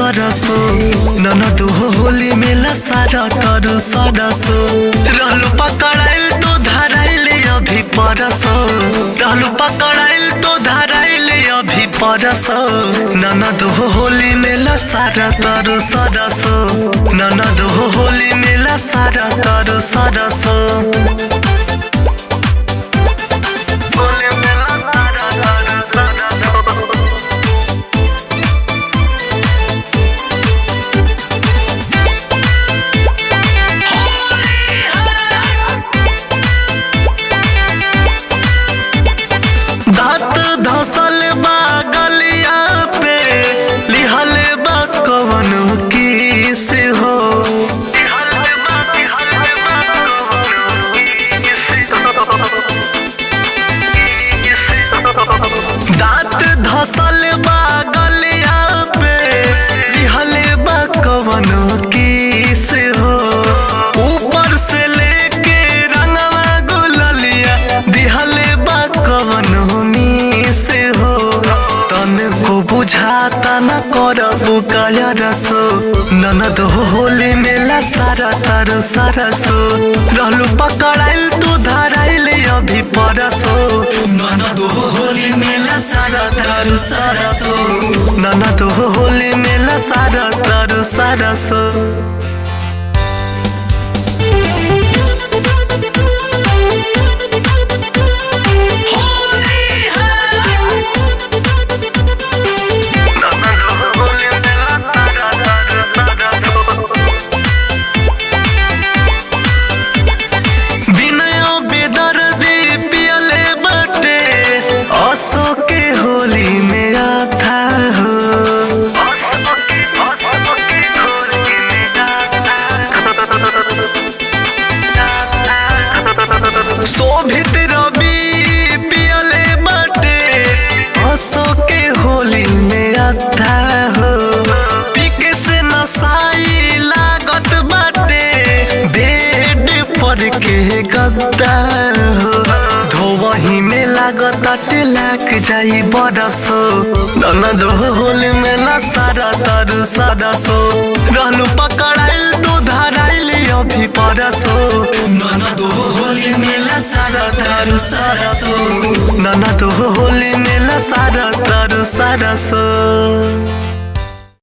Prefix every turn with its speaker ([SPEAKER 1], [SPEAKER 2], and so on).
[SPEAKER 1] सरसो ननद होली मेला सारा तरु सरसो रहलू पकड़ाइल तो धराइल अभी परसो रहलू पकड़ाइल तो धराइल अभी परसो ननद होली मेला सारा तरु सरसो ननद होली मेला सारा तरु सरसो दांत धसल बा गलिया पे लिहल बा कवन किस हो दांत धसल बा गलिया पे लिहल बा कवन किस हो ऊपर से लेके रंगवा गुललिया दिहल बा कवन से हो तन को बुझाता न करबू काया रसो ननद होली मेला सारा तरु सरसो रहलू पकड़ाइल तू धराइल अभी परसो ननद होली मेला सारा तरु सरसो ननद होली मेला सारा तरु सरसो के होली मेरा था हो शोभित रवि पियले बटे असो के होली मेरा था हो पीके से नसाई लागत बाटे बेड पर के गद्दा हो धोवही में लागत लाग जाई बरसो ननद होली मेला सारा तरु सरसो रहलू पकड़ाइल तू धराइल अभी परसो ननद होली मेला सारा तरु सरसो ननद होली मेला सारा तरु सरसो।